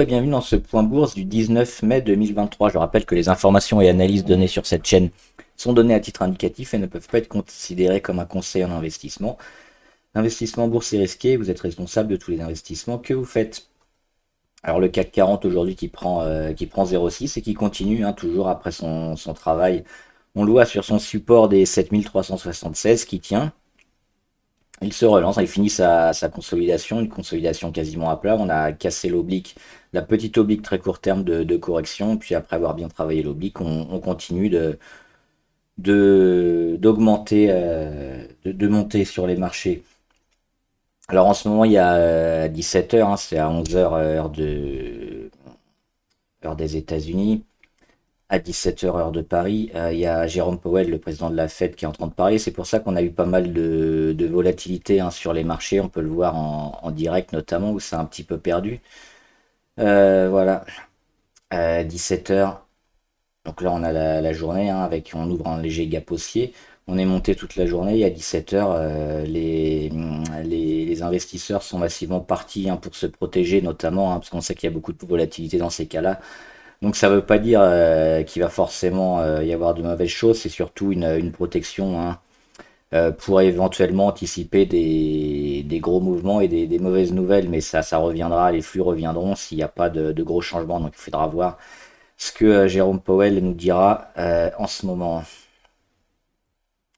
Bienvenue dans ce point bourse du 19 mai 2023. Je rappelle que les informations et analyses données sur cette chaîne sont données à titre indicatif et ne peuvent pas être considérées comme un conseil en investissement. L'investissement en bourse est risqué, vous êtes responsable de tous les investissements que vous faites. Alors le CAC 40 aujourd'hui qui prend 0,6 et qui continue toujours après son travail. On le voit sur son support des 7376 qui tient. Il se relance, il finit sa consolidation, une consolidation quasiment à plat. On a cassé l'oblique, la petite oblique très court terme de correction. Puis après avoir bien travaillé l'oblique, on continue d'augmenter, de monter sur les marchés. Alors en ce moment, il y a 17 heures, c'est à 11 heures heure des États-Unis. À 17 heures heure de Paris, il y a Jérôme Powell, le président de la Fed, qui est en train de parler. C'est pour ça qu'on a eu pas mal de volatilité sur les marchés. On peut le voir en direct notamment, où c'est un petit peu perdu. Voilà, 17 heures. Donc là, on a la journée, on ouvre un léger gap haussier. On est monté toute la journée et à 17 heures, les investisseurs sont massivement partis pour se protéger, notamment, parce qu'on sait qu'il y a beaucoup de volatilité dans ces cas-là. Donc ça ne veut pas dire qu'il va forcément y avoir de mauvaises choses, c'est surtout une protection pour éventuellement anticiper des gros mouvements et des mauvaises nouvelles, mais ça reviendra, les flux reviendront s'il n'y a pas de gros changements. Donc il faudra voir ce que Jérôme Powell nous dira en ce moment.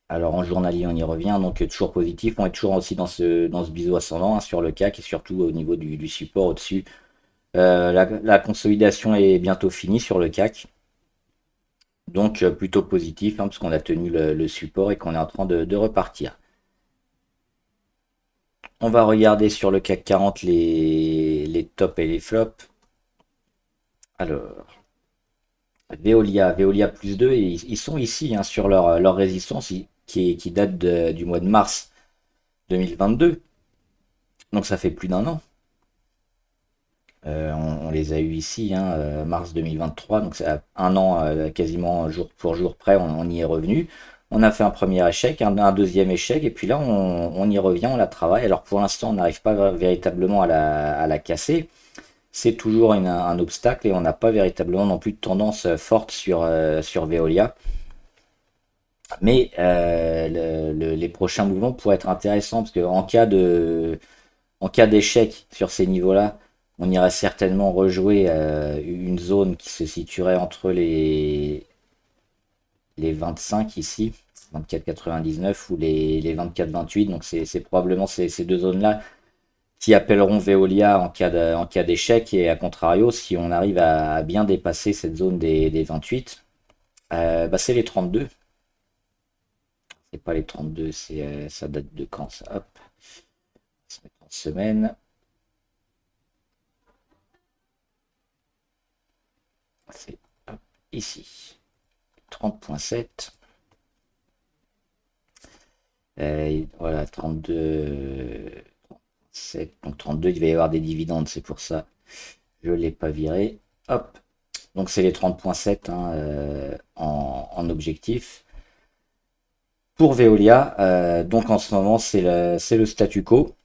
Alors en journalier on y revient, donc toujours positif, on est toujours aussi dans ce biseau ascendant sur le CAC et surtout au niveau du support au-dessus. La consolidation est bientôt finie sur le CAC. Donc plutôt positif, parce qu'on a tenu le support et qu'on est en train de repartir. On va regarder sur le CAC 40 les tops et les flops. Alors, Veolia plus 2, et ils sont ici sur leur résistance qui date du mois de mars 2022. Donc ça fait plus d'un an. On les a eu ici, mars 2023, donc c'est un an quasiment jour pour jour près, on y est revenu. On a fait un premier échec, un deuxième échec, et puis là on y revient, on la travaille. Alors pour l'instant on n'arrive pas véritablement à la casser, c'est toujours un obstacle et on n'a pas véritablement non plus de tendance forte sur Veolia. Mais les prochains mouvements pourraient être intéressants parce qu'en cas d'échec sur ces niveaux-là, on irait certainement rejouer une zone qui se situerait entre les 25 ici, 24,99 ou les 24,28. Donc c'est probablement ces deux zones-là qui appelleront Veolia en cas d'échec. Et à contrario, si on arrive à bien dépasser cette zone des 28, c'est les 32. C'est pas les 32, ça date de quand ça? Hop, on va se mettre en semaine. C'est ici 30,7. Voilà, 32, 7. Donc 32, il va y avoir des dividendes, c'est pour ça je ne l'ai pas viré. Hop, donc c'est les 30,7 en objectif. Pour Veolia, donc en ce moment c'est le statu quo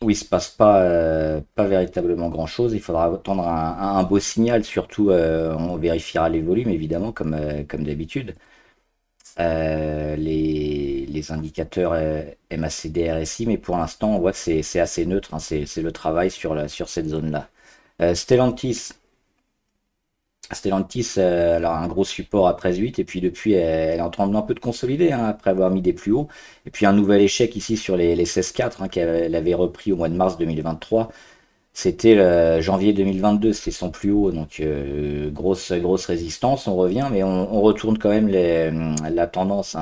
où il se passe pas véritablement grand chose. Il faudra attendre un beau signal, surtout on vérifiera les volumes évidemment comme d'habitude. Les indicateurs MACD, RSI, mais pour l'instant on voit que c'est assez neutre, c'est le travail sur cette zone-là. Stellantis, alors un gros support à 13,8 et puis depuis elle est en train de un peu de consolider après avoir mis des plus hauts. Et puis un nouvel échec ici sur les 16,4 qu'elle avait repris au mois de mars 2023. C'était janvier 2022, c'était son plus haut, donc grosse résistance. On revient, mais on retourne quand même la tendance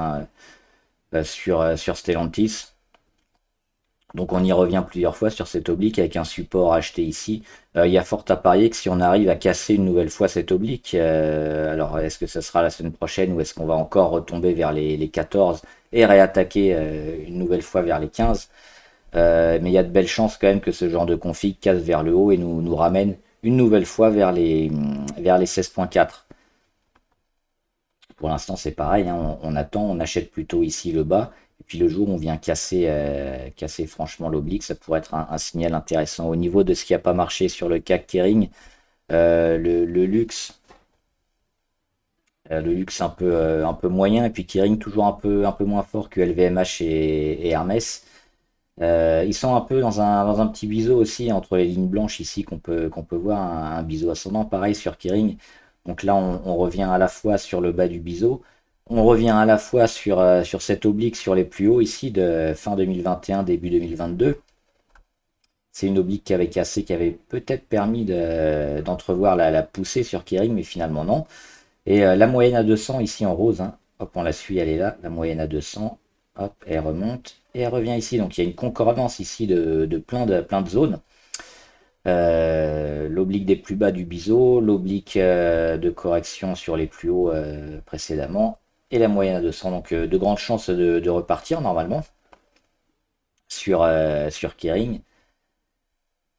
sur Stellantis. Donc on y revient plusieurs fois sur cette oblique avec un support acheté ici. Il y a fort à parier que si on arrive à casser une nouvelle fois cette oblique, alors est-ce que ce sera la semaine prochaine ou est-ce qu'on va encore retomber vers les 14 et réattaquer une nouvelle fois vers les 15? Mais il y a de belles chances quand même que ce genre de config casse vers le haut et nous ramène une nouvelle fois vers les 16,4. Pour l'instant, c'est pareil, on attend, on achète plutôt ici le bas. Et puis le jour où on vient casser franchement l'oblique, ça pourrait être un signal intéressant. Au niveau de ce qui n'a pas marché sur le CAC Kering, Le luxe, le luxe un peu moyen, et puis Kering toujours un peu moins fort que LVMH et Hermès. Ils sont un peu dans un petit biseau aussi entre les lignes blanches ici qu'on peut voir, un biseau ascendant pareil sur Kering. Donc là, on revient à la fois sur le bas du biseau, on revient à la fois sur cette oblique sur les plus hauts ici de fin 2021, début 2022. C'est une oblique qui avait cassé, qui avait peut-être permis d'entrevoir la poussée sur Kering, mais finalement non. Et la moyenne à 200 ici en rose, hein. Hop, on la suit, elle est là, la moyenne à 200. Hop, elle remonte et elle revient ici. Donc il y a une concordance ici de plein de zones. L'oblique des plus bas du biseau, l'oblique de correction sur les plus hauts précédemment, et la moyenne à 200. Donc de grandes chances de repartir normalement sur Kering.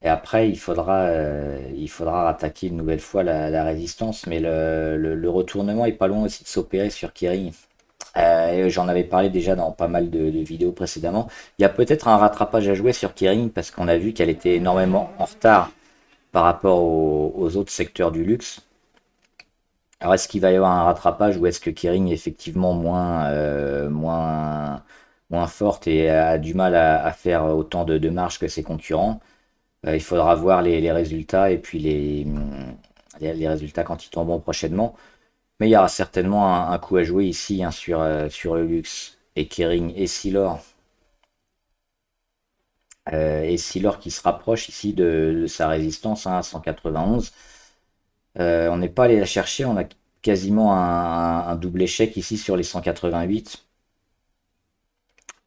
Et après, il faudra attaquer une nouvelle fois la résistance, mais le retournement est pas loin aussi de s'opérer sur Kering. J'en avais parlé déjà dans pas mal de vidéos précédemment. Il y a peut-être un rattrapage à jouer sur Kering parce qu'on a vu qu'elle était énormément en retard par rapport aux autres secteurs du luxe. Alors est-ce qu'il va y avoir un rattrapage ou est-ce que Kering est effectivement moins forte et a du mal à faire autant de marge que ses concurrents? Il faudra voir les résultats et puis les résultats quand ils tomberont prochainement. Mais il y aura certainement un coup à jouer ici, hein, sur le luxe. Et Kering et Silor. Et Silor qui se rapproche ici de sa résistance, hein, à 191. On n'est pas allé la chercher, on a quasiment un double échec ici sur les 188.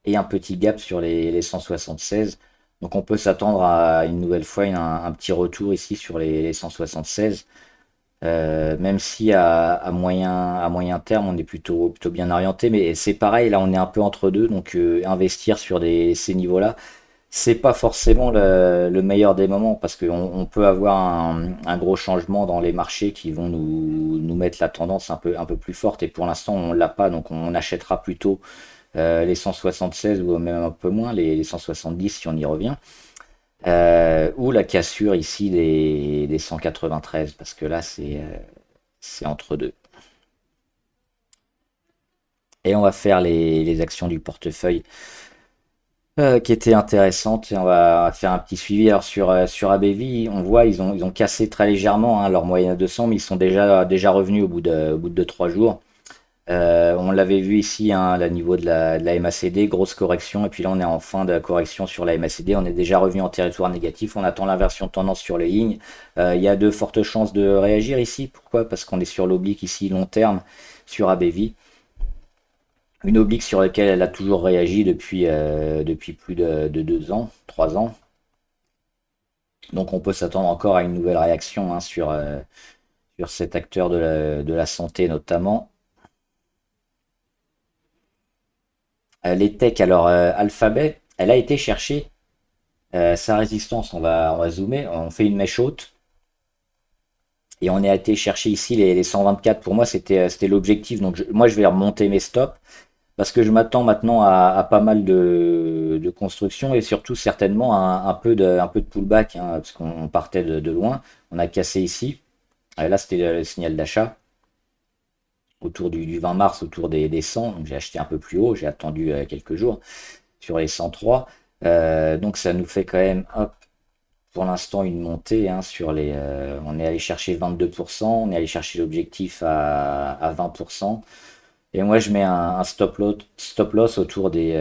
Et un petit gap sur les 176. Donc on peut s'attendre à une nouvelle fois un petit retour ici sur les 176. Même si à moyen terme on est plutôt bien orienté, mais c'est pareil, là on est un peu entre deux, donc investir sur ces niveaux-là, c'est pas forcément le meilleur des moments parce qu'on on peut avoir un gros changement dans les marchés qui vont nous mettre la tendance un peu plus forte et pour l'instant on l'a pas, donc on achètera plutôt les 176 ou même un peu moins, les 170 si on y revient. Ou la cassure ici des 193, parce que là c'est entre deux. Et on va faire les actions du portefeuille qui étaient intéressantes. Et on va faire un petit suivi. Alors sur ABV, on voit ils ont cassé très légèrement, hein, leur moyenne à 200, mais ils sont déjà revenus au bout de 3 jours. On l'avait vu ici, hein, à niveau de la MACD, grosse correction, et puis là on est en fin de correction sur la MACD, on est déjà revenu en territoire négatif, on attend l'inversion de tendance sur les lignes. Il y a de fortes chances de réagir ici, pourquoi? Parce qu'on est sur l'oblique ici long terme sur ABV, une oblique sur laquelle elle a toujours réagi depuis plus de 2 ans, 3 ans. Donc on peut s'attendre encore à une nouvelle réaction, hein, sur cet acteur de la santé notamment. Les techs, alors Alphabet, elle a été chercher sa résistance. On va zoomer, on fait une mèche haute et on est été chercher ici les 124. Pour moi, c'était l'objectif. Donc moi, je vais remonter mes stops parce que je m'attends maintenant à pas mal de construction et surtout certainement un peu de pullback, hein, parce qu'on partait de loin. On a cassé ici. Là, c'était le signal d'achat autour du 20 mars, autour des 100. Donc j'ai acheté un peu plus haut, j'ai attendu quelques jours sur les 103. Donc ça nous fait quand même, hop, pour l'instant une montée, hein, on est allé chercher 22%, on est allé chercher l'objectif à 20%. Et moi je mets un stop loss autour des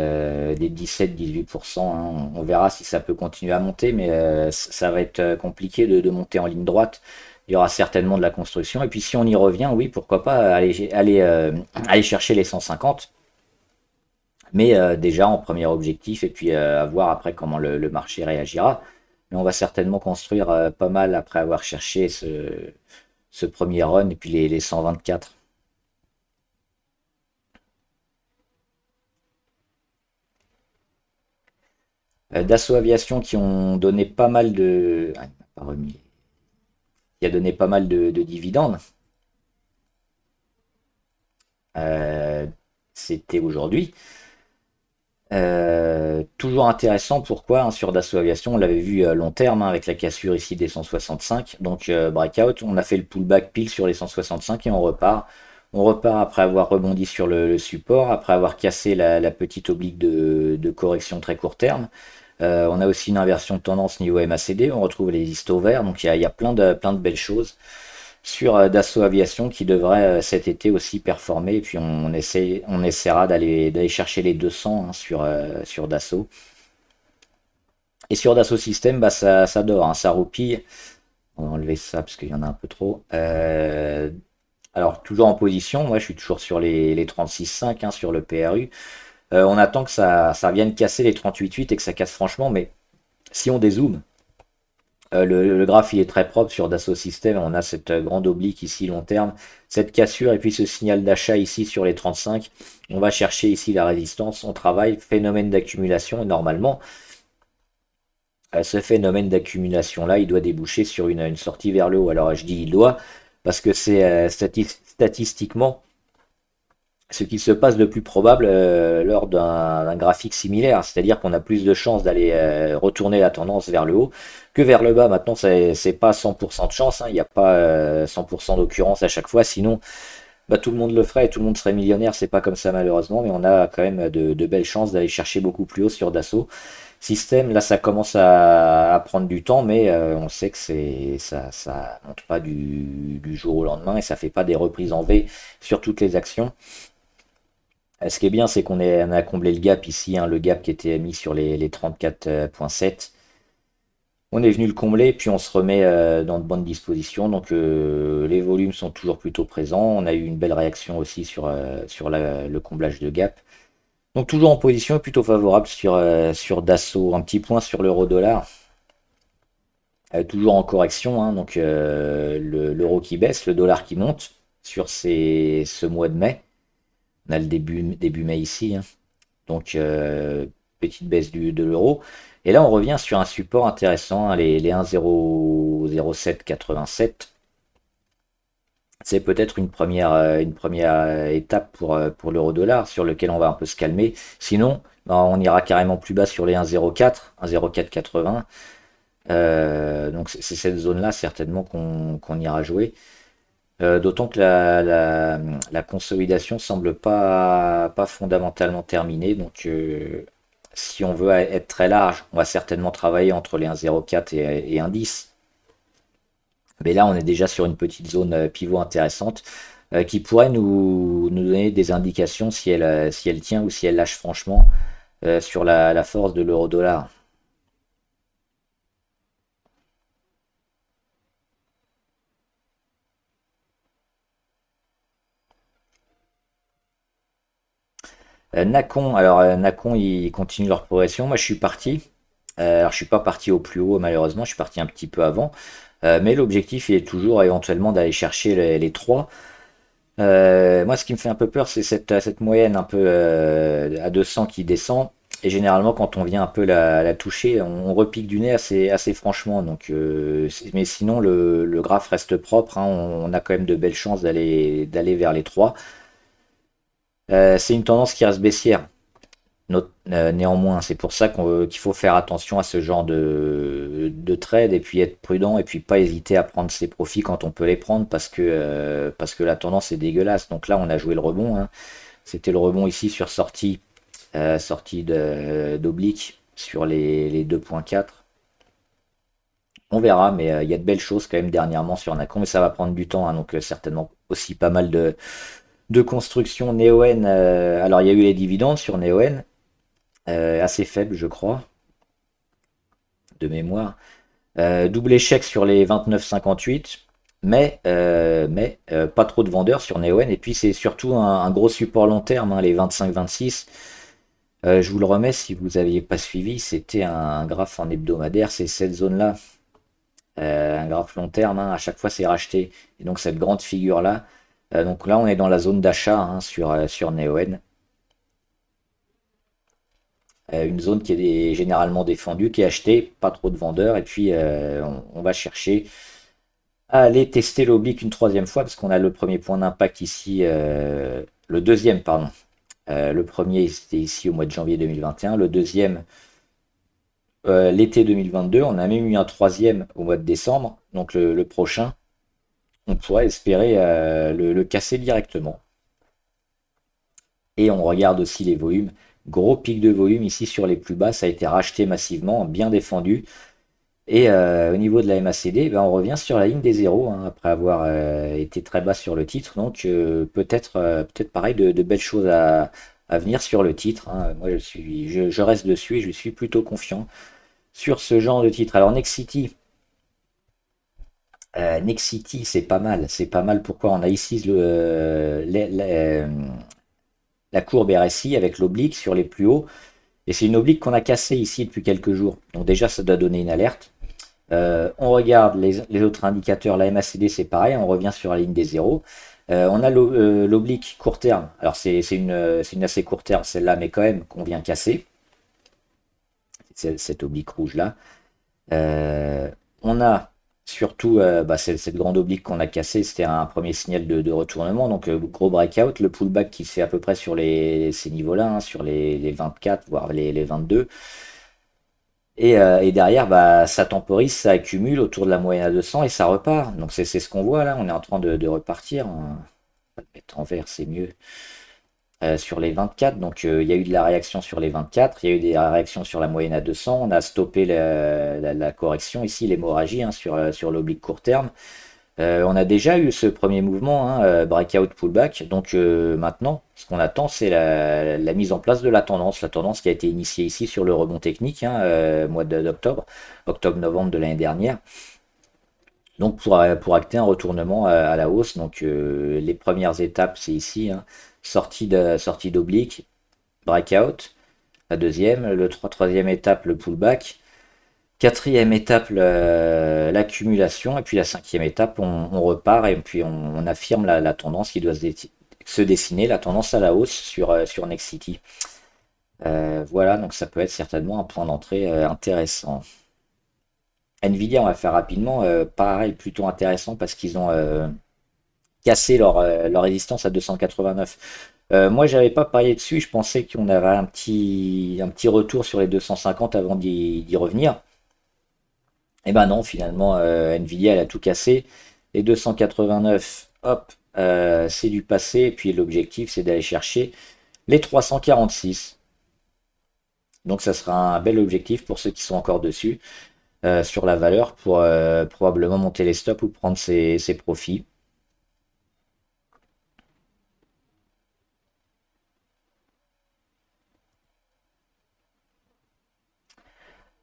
17-18%, hein. On verra si ça peut continuer à monter, mais ça va être compliqué de monter en ligne droite. Il y aura certainement de la construction. Et puis si on y revient, oui, pourquoi pas aller chercher les 150. Mais déjà en premier objectif, et puis à voir après comment le marché réagira. Mais on va certainement construire pas mal après avoir cherché ce premier run et puis les 124. Dassault Aviation qui ont donné pas mal de. Ah, il m'a pas remis. Qui a donné pas mal de dividendes. Euh, C'était aujourd'hui. Toujours intéressant, pourquoi hein, sur Dassault Aviation, on l'avait vu long terme hein, avec la cassure ici des 165, donc breakout, on a fait le pullback pile sur les 165 et on repart. On repart après avoir rebondi sur le support, après avoir cassé la petite oblique de correction très court terme. On a aussi une inversion de tendance niveau MACD, on retrouve les histaux verts, donc il y a plein de belles choses sur Dassault Aviation qui devrait cet été aussi performer. Et puis on essaiera d'aller chercher les 200 hein, sur Dassault. Et sur Dassault Systèmes, bah, ça dort, hein, ça roupille. On va enlever ça parce qu'il y en a un peu trop. Alors toujours en position, moi je suis toujours sur les 36,5 hein, sur le PRU. On attend que ça vienne casser les 38,8 et que ça casse franchement, mais si on dézoome, le graphe il est très propre sur Dassault Systèmes, on a cette grande oblique ici long terme, cette cassure et puis ce signal d'achat ici sur les 35. On va chercher ici la résistance, on travaille, phénomène d'accumulation et normalement ce phénomène d'accumulation là il doit déboucher sur une sortie vers le haut. Alors je dis il doit parce que c'est statistiquement ce qui se passe de plus probable lors d'un graphique similaire, c'est-à-dire qu'on a plus de chances d'aller retourner la tendance vers le haut que vers le bas. Maintenant, c'est pas 100% de chance, hein, il n'y a pas 100% d'occurrence à chaque fois, sinon bah, tout le monde le ferait et tout le monde serait millionnaire, c'est pas comme ça malheureusement, mais on a quand même de belles chances d'aller chercher beaucoup plus haut sur Dassault. Système, là ça commence à prendre du temps, mais on sait que ça monte pas du jour au lendemain et ça fait pas des reprises en V sur toutes les actions. Ce qui est bien, c'est on a comblé le gap ici, hein, le gap qui était mis sur les 34,7. On est venu le combler, puis on se remet dans de bonnes dispositions. Donc les volumes sont toujours plutôt présents. On a eu une belle réaction aussi sur le comblage de gap. Donc toujours en position plutôt favorable sur Dassault. Un petit point sur l'euro-dollar. Toujours en correction, hein, donc l'euro qui baisse, le dollar qui monte sur ce mois de mai. On a le début mai ici, hein. Donc petite baisse de l'euro. Et là on revient sur un support intéressant, hein, les 1,0787. C'est peut-être une première étape pour l'euro-dollar sur lequel on va un peu se calmer. Sinon, bah, on ira carrément plus bas sur les 1,04, 1,0480. Donc c'est cette zone-là certainement qu'on ira jouer. D'autant que la consolidation semble pas fondamentalement terminée. Donc, si on veut être très large, on va certainement travailler entre les 1,04 et 1,10. Mais là, on est déjà sur une petite zone pivot intéressante qui pourrait nous donner des indications si elle tient ou si elle lâche franchement sur la force de l'euro-dollar. Nacon, alors Nacon, ils continuent leur progression. Moi, je suis parti. Alors, je suis pas parti au plus haut, malheureusement. Je suis parti un petit peu avant. Mais l'objectif, il est toujours éventuellement d'aller chercher les 3. Moi, ce qui me fait un peu peur, c'est cette moyenne un peu à 200 qui descend. Et généralement, quand on vient un peu la toucher, on repique du nez assez franchement. Donc, mais sinon, le graphe reste propre, hein. On a quand même de belles chances d'aller vers les 3. C'est une tendance qui reste baissière. Néanmoins, c'est pour ça qu'il faut faire attention à ce genre de trade et puis être prudent et puis pas hésiter à prendre ses profits quand on peut les prendre parce que la tendance est dégueulasse. Donc là, on a joué le rebond, hein. C'était le rebond ici sur sortie d'oblique sur les 2,4. On verra, mais il y a de belles choses quand même dernièrement sur Nacon, mais ça va prendre du temps, hein, donc certainement aussi pas mal de construction Neoen. Alors il y a eu les dividendes sur Neoen, assez faibles je crois, de mémoire. Double échec sur les 29,58, mais pas trop de vendeurs sur Neoen. Et puis c'est surtout un gros support long terme, hein, les 25-26. Je vous le remets si vous n'aviez pas suivi, c'était un graphe en hebdomadaire, c'est cette zone-là, un graphe long terme, hein, à chaque fois c'est racheté. Et donc cette grande figure-là, donc là on est dans la zone d'achat hein, sur Neoen. Une zone qui est généralement défendue, qui est achetée, pas trop de vendeurs, et puis on va chercher à aller tester l'oblique une troisième fois, parce qu'on a le premier point d'impact ici, le deuxième, pardon, Le premier, c'était ici au mois de janvier 2021. Le deuxième, l'été 2022. On a même eu un troisième au mois de décembre. Donc le prochain, on pourrait espérer le casser directement. Et on regarde aussi les volumes. Gros pic de volume ici sur les plus bas. Ça a été racheté massivement, bien défendu. Et au niveau de la MACD, ben, on revient sur la ligne des zéros, hein, après avoir été très bas sur le titre. Donc peut-être pareil de belles choses à venir sur le titre, hein. Moi je reste dessus et je suis plutôt confiant sur ce genre de titre. Alors Nexity c'est pas mal. C'est pas mal. Pourquoi? On a ici la courbe RSI avec l'oblique sur les plus hauts. Et c'est une oblique qu'on a cassée ici depuis quelques jours. Donc déjà ça doit donner une alerte. On regarde les autres indicateurs, la MACD c'est pareil, on revient sur la ligne des zéros. On a l'oblique court terme, alors c'est une assez court terme celle-là, mais quand même qu'on vient casser, cette oblique rouge là. On a surtout cette grande oblique qu'on a cassée, c'était un premier signal de retournement, donc gros breakout, le pullback qui se fait à peu près sur ces niveaux-là, hein, sur les 24, voire les 22. Et derrière, bah, ça temporise, ça accumule autour de la moyenne à 200 et ça repart. Donc c'est ce qu'on voit là, on est en train de repartir. On va le mettre en vert, c'est mieux. Sur les 24, donc il y a eu de la réaction sur les 24, il y a eu des réactions sur la moyenne à 200, on a stoppé la correction ici, l'hémorragie, hein, sur l'oblique court terme. On a déjà eu ce premier mouvement, hein, breakout pullback. Donc maintenant, ce qu'on attend, c'est la mise en place de la tendance qui a été initiée ici sur le rebond technique, hein, mois d'octobre, octobre-novembre de l'année dernière. Donc pour acter un retournement à la hausse. Donc les premières étapes, c'est ici, hein, sortie d'oblique, breakout. La deuxième, troisième étape, le pullback. Quatrième étape, l'accumulation. Et puis la cinquième étape, on repart et puis on affirme la tendance qui doit se dessiner, la tendance à la hausse sur Nexity. Voilà, donc ça peut être certainement un point d'entrée intéressant. Nvidia, on va faire rapidement. Pareil, plutôt intéressant parce qu'ils ont cassé leur résistance à 289. Moi, j'avais pas parié dessus. Je pensais qu'on avait un petit retour sur les 250 avant d'y revenir. Et ben non, finalement, Nvidia, elle a tout cassé. Les 289, hop, c'est du passé. Et puis l'objectif, c'est d'aller chercher les 346. Donc ça sera un bel objectif pour ceux qui sont encore dessus sur la valeur pour probablement monter les stops ou prendre ses profits.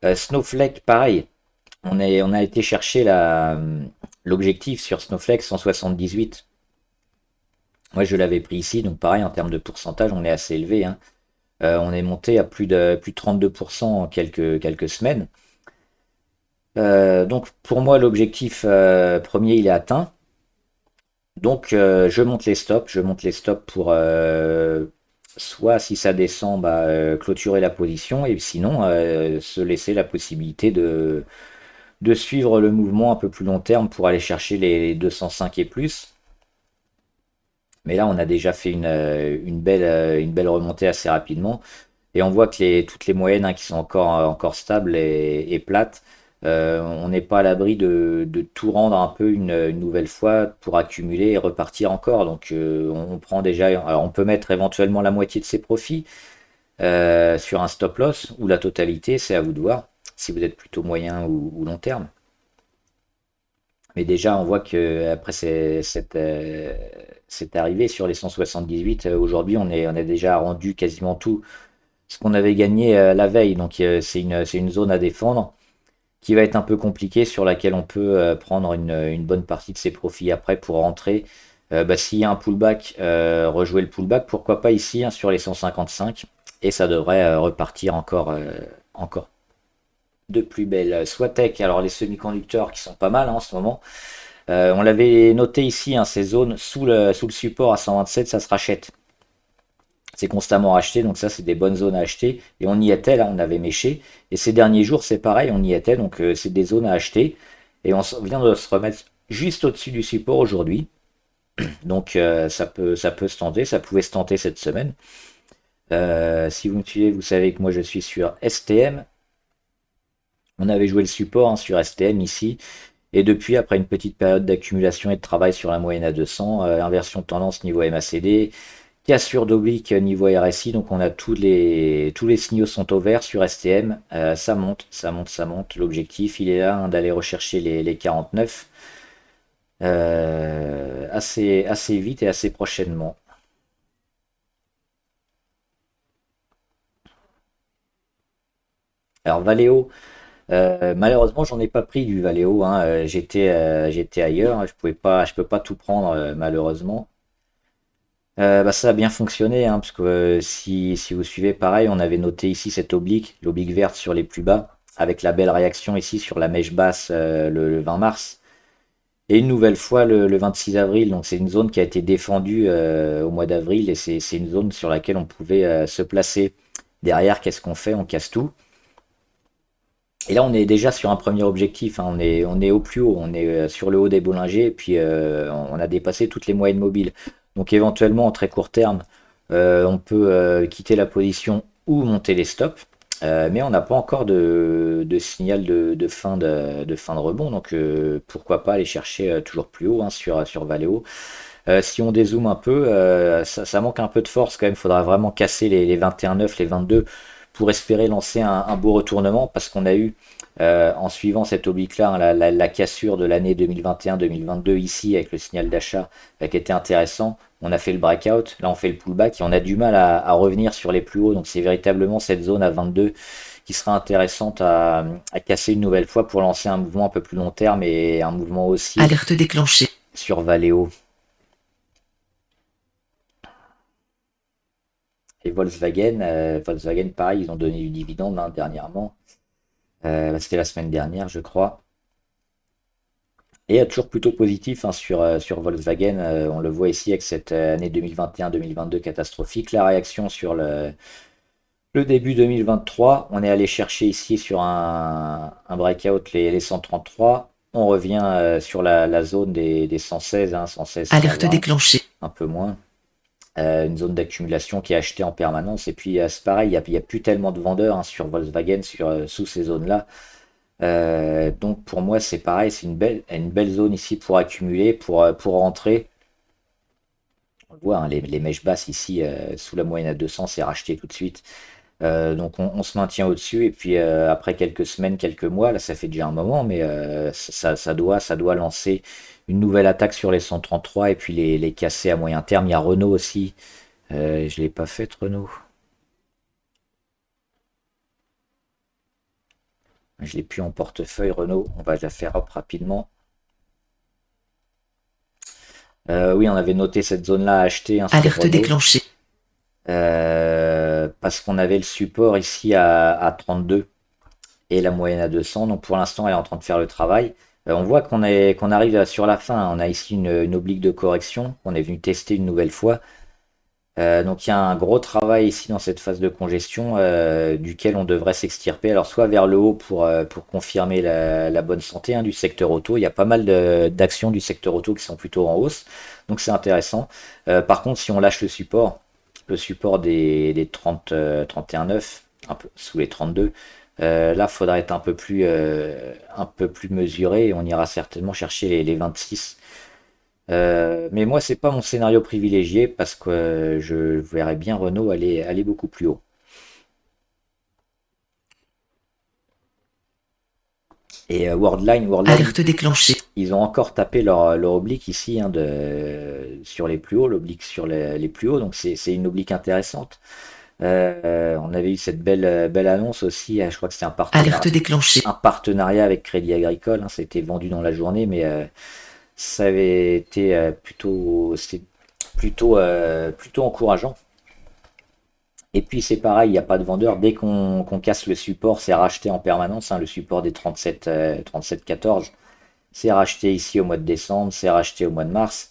Snowflake, pareil. On a été chercher l'objectif sur Snowflake 178. Moi, je l'avais pris ici, donc pareil, en termes de pourcentage, on est assez élevé, hein. On est monté à plus de 32% en quelques semaines. Donc pour moi, l'objectif premier, il est atteint. Donc je monte les stops pour soit si ça descend, bah, clôturer la position, et sinon se laisser la possibilité de suivre le mouvement un peu plus long terme pour aller chercher les 205 et plus. Mais là, on a déjà fait une belle remontée assez rapidement. Et on voit que toutes les moyennes, hein, qui sont encore stables et plates, on n'est pas à l'abri de tout rendre un peu une nouvelle fois pour accumuler et repartir encore. Donc on prend déjà. Alors on peut mettre éventuellement la moitié de ses profits sur un stop loss ou la totalité, c'est à vous de voir si vous êtes plutôt moyen ou long terme. Mais déjà, on voit que après cette arrivée sur les 178, aujourd'hui, on a déjà rendu quasiment tout ce qu'on avait gagné la veille. Donc, c'est une zone à défendre qui va être un peu compliquée, sur laquelle on peut prendre une bonne partie de ses profits après pour rentrer. S'il y a un pullback, rejouer le pullback, pourquoi pas ici, hein, sur les 155. Et ça devrait repartir encore de plus belle. Swatech, alors les semi-conducteurs qui sont pas mal, hein, en ce moment. On l'avait noté ici, hein, ces zones sous le support à 127, ça se rachète. C'est constamment racheté, donc ça c'est des bonnes zones à acheter. Et on y était, là on avait méché. Et ces derniers jours c'est pareil, on y était, donc c'est des zones à acheter. Et on vient de se remettre juste au-dessus du support aujourd'hui. Donc ça peut se tenter, ça pouvait se tenter cette semaine. Si vous me suivez, vous savez que moi je suis sur STM. On avait joué le support hein, sur STM ici. Et depuis, après une petite période d'accumulation et de travail sur la moyenne à 200, inversion de tendance niveau MACD, cassure d'oblique niveau RSI, donc on a tous les signaux sont au vert sur STM, ça monte, ça monte, ça monte. L'objectif, il est là hein, d'aller rechercher les 49 assez vite et assez prochainement. Alors Valeo, malheureusement, j'en ai pas pris du Valeo, hein, j'étais ailleurs, hein, je peux pas tout prendre malheureusement. Bah, ça a bien fonctionné, hein, parce que si vous suivez, pareil, on avait noté ici cette oblique, l'oblique verte sur les plus bas, avec la belle réaction ici sur la mèche basse le 20 mars. Et une nouvelle fois le 26 avril, donc c'est une zone qui a été défendue au mois d'avril, et c'est une zone sur laquelle on pouvait se placer. Derrière, qu'est-ce qu'on fait? On casse tout. Et là, on est déjà sur un premier objectif, hein, on est au plus haut, on est sur le haut des Bollinger, et puis on a dépassé toutes les moyennes mobiles. Donc éventuellement, en très court terme, on peut quitter la position ou monter les stops, mais on n'a pas encore de signal de fin de rebond, donc pourquoi pas aller chercher toujours plus haut hein, sur Valeo. Si on dézoome un peu, ça manque un peu de force quand même, il faudra vraiment casser les 21,9, les 22 pour espérer lancer un beau retournement, parce qu'on a eu, en suivant cette oblique-là, hein, la cassure de l'année 2021-2022 ici, avec le signal d'achat qui était intéressant. On a fait le breakout, là on fait le pullback, et on a du mal à revenir sur les plus hauts, donc c'est véritablement cette zone à 22 qui sera intéressante à casser une nouvelle fois pour lancer un mouvement un peu plus long terme, et un mouvement haussier Alerte déclenchée. sur Valeo. Et Volkswagen, pareil, ils ont donné du dividende hein, dernièrement. C'était la semaine dernière, je crois. Et toujours plutôt positif hein, sur Volkswagen. On le voit ici avec cette année 2021-2022 catastrophique. La réaction sur le début 2023. On est allé chercher ici sur un breakout les 133. On revient sur la zone des 116, hein, 116, Alerte 120, déclenchée. un peu moins. Une zone d'accumulation qui est achetée en permanence. Et puis c'est pareil, il y a plus tellement de vendeurs hein, sur Volkswagen sous ces zones-là. Donc pour moi c'est pareil, c'est une belle zone ici pour accumuler, pour rentrer. On le voit, hein, les mèches basses ici sous la moyenne à 200, c'est racheté tout de suite. Donc on se maintient au-dessus, et puis après quelques semaines, quelques mois, là ça fait déjà un moment, mais ça doit lancer une nouvelle attaque sur les 133 et puis les casser à moyen terme. Il y a Renault aussi. Je l'ai pas fait Renault. Je l'ai plus en portefeuille Renault. On va la faire hop rapidement. Oui, on avait noté cette zone-là à acheter hein, sur Alerte Renault. déclenchée. Parce qu'on avait le support ici à 32 et la moyenne à 200. Donc pour l'instant, elle est en train de faire le travail. On voit qu'on arrive sur la fin. On a ici une oblique de correction. On est venu tester une nouvelle fois. Donc il y a un gros travail ici dans cette phase de congestion duquel on devrait s'extirper. Alors soit vers le haut pour confirmer la bonne santé hein, du secteur auto. Il y a pas mal d'actions du secteur auto qui sont plutôt en hausse. Donc c'est intéressant. Par contre, si on lâche le support des 30, 31,9, un peu sous les 32, là, il faudra être un peu plus mesuré, et on ira certainement chercher les 26. Mais moi, c'est pas mon scénario privilégié, parce que je verrais bien Renault aller beaucoup plus haut. Et Worldline, Alerte déclenchée. ils ont encore tapé leur oblique ici hein, sur les plus hauts, l'oblique sur les plus hauts, donc c'est une oblique intéressante. On avait eu cette belle annonce aussi, je crois que c'était un Alerte partenariat, déclenchée. un partenariat avec Crédit Agricole, hein, ça a été vendu dans la journée, mais ça avait été c'était plutôt encourageant. Et puis c'est pareil, il n'y a pas de vendeur. Dès qu'on casse le support, c'est racheté en permanence, hein, le support des 37, 14. C'est racheté ici au mois de décembre, c'est racheté au mois de mars.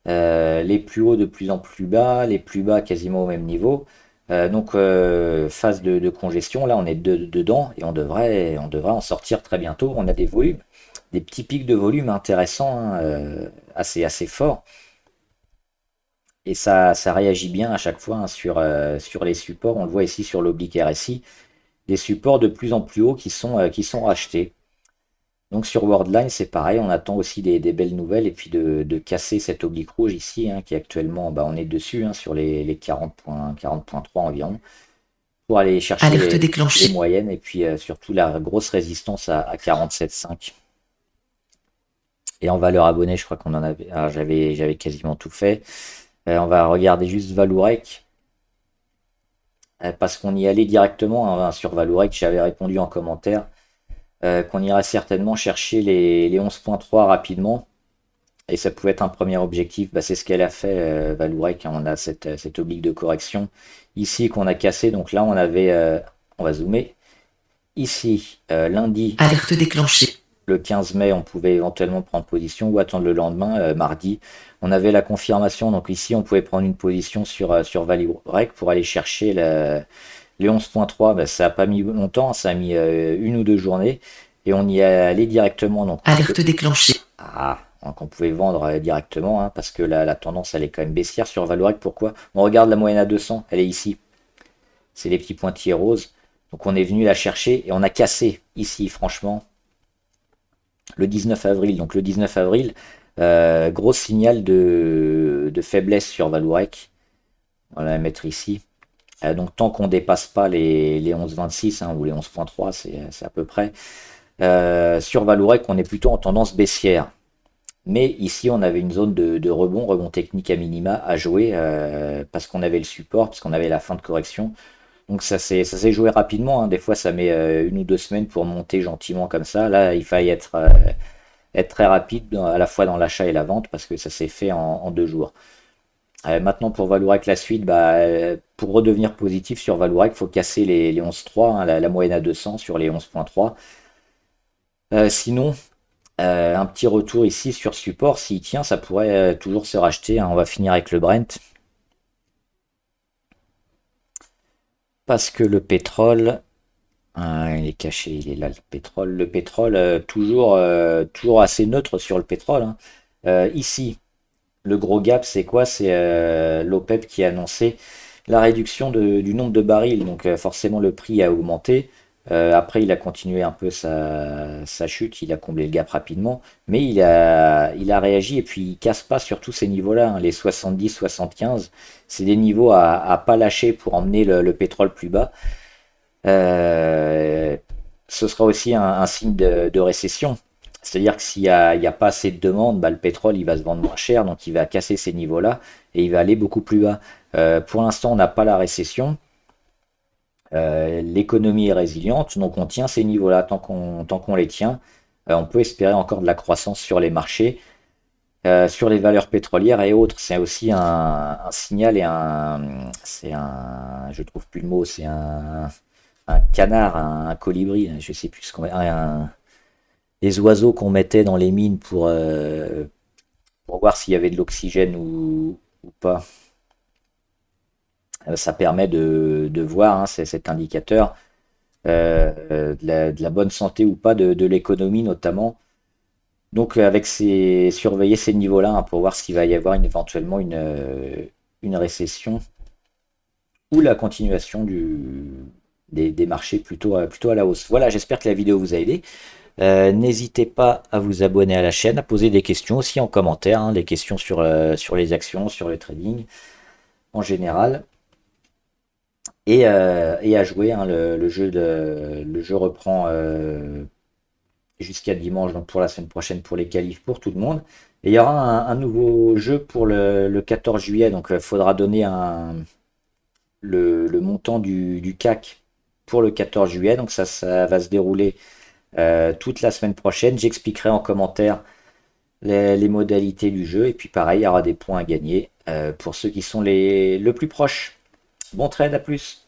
Les plus hauts de plus en plus bas, les plus bas quasiment au même niveau. Donc phase de congestion, là on est dedans, et on devrait en sortir très bientôt. On a des volumes, des petits pics de volume intéressants, hein, assez forts. Et ça réagit bien à chaque fois hein, sur les supports. On le voit ici sur l'oblique RSI, des supports de plus en plus hauts qui sont rachetés. Donc sur Worldline, c'est pareil, on attend aussi des belles nouvelles et puis de casser cette oblique rouge ici, hein, qui actuellement, bah, on est dessus hein, sur les 40.3 environ, pour aller chercher Alerte les déclenchée. moyennes et puis surtout la grosse résistance à 47,5. Et en valeur abonnée, je crois qu'on en avait, ah, j'avais quasiment tout fait. On va regarder juste Valourec, parce qu'on y allait directement hein, sur Valourec, j'avais répondu en commentaire qu'on irait certainement chercher les 11.3 rapidement. Et ça pouvait être un premier objectif. Bah, c'est ce qu'elle a fait, Valourec. Hein. On a cette oblique de correction ici qu'on a cassé. Donc là, on va zoomer. Ici, lundi, Alerte déclenchée. le 15 mai, on pouvait éventuellement prendre position ou attendre le lendemain, mardi. On avait la confirmation. Donc ici, on pouvait prendre une position sur Valourec pour aller chercher les 11.3. Bah, ça n'a pas mis longtemps. Ça a mis une ou deux journées. Et on y est allé directement. Alerte déclenchée. Donc on pouvait vendre directement, hein, parce que la tendance elle est quand même baissière sur Valourec. Pourquoi? On regarde la moyenne à 200, elle est ici. C'est les petits pointillés roses. Donc on est venu la chercher et on a cassé ici, franchement, le 19 avril. Donc le 19 avril, gros signal de faiblesse sur Valourec. On va la mettre ici. Donc tant qu'on dépasse pas les 11,26 hein, ou les 11,3, c'est à peu près. Sur Valourec, on est plutôt en tendance baissière. Mais ici, on avait une zone de rebond technique à minima à jouer parce qu'on avait le support, parce qu'on avait la fin de correction. Donc ça s'est joué rapidement. Hein. Des fois, ça met une ou deux semaines pour monter gentiment comme ça. Là, il fallait être très rapide à la fois dans l'achat et la vente parce que ça s'est fait en 2 jours. Maintenant, pour Valourec, la suite, bah, pour redevenir positif sur Valourec, il faut casser les 11,3, hein, la moyenne à 200 sur les 11,3. Sinon, un petit retour ici sur support, s'il tient, ça pourrait toujours se racheter. Hein. On va finir avec le Brent. Parce que le pétrole, il est caché, il est là le pétrole. Le pétrole, toujours assez neutre sur le pétrole. Hein. Ici, le gros gap, c'est quoi? C'est l'OPEP qui a annoncé la réduction du nombre de barils. Donc forcément, le prix a augmenté. Après, il a continué un peu sa chute, il a comblé le gap rapidement, mais il a réagi et puis il casse pas sur tous ces niveaux-là. Hein. Les 70-75, c'est des niveaux à pas lâcher pour emmener le pétrole plus bas. Euh, Ce sera aussi un signe de récession. C'est-à-dire que s'il y a pas assez de demande, bah, le pétrole il va se vendre moins cher, donc il va casser ces niveaux-là et il va aller beaucoup plus bas. Pour l'instant, on n'a pas la récession. L'économie est résiliente, donc on tient ces niveaux-là. Tant qu'on les tient, on peut espérer encore de la croissance sur les marchés, sur les valeurs pétrolières et autres. C'est aussi un signal et je trouve plus le mot, c'est un canard, un colibri, je sais plus ce qu'on les oiseaux qu'on mettait dans les mines pour voir s'il y avait de l'oxygène ou pas. Ça permet de voir, hein, c'est cet indicateur de la bonne santé ou pas de l'économie notamment. Donc surveiller ces niveaux-là hein, pour voir s'il va y avoir éventuellement une récession ou la continuation des marchés plutôt à la hausse. Voilà, j'espère que la vidéo vous a aidé. N'hésitez pas à vous abonner à la chaîne, à poser des questions aussi en commentaire, hein, des questions sur les actions, sur le trading en général. Et à jouer. Hein, le jeu reprend jusqu'à dimanche, donc pour la semaine prochaine pour les qualifs pour tout le monde. Et il y aura un nouveau jeu pour le 14 juillet, donc il faudra donner le montant du CAC pour le 14 juillet. Donc ça va se dérouler toute la semaine prochaine. J'expliquerai en commentaire les modalités du jeu. Et puis pareil, il y aura des points à gagner pour ceux qui sont le plus proches. Bon trade, à plus.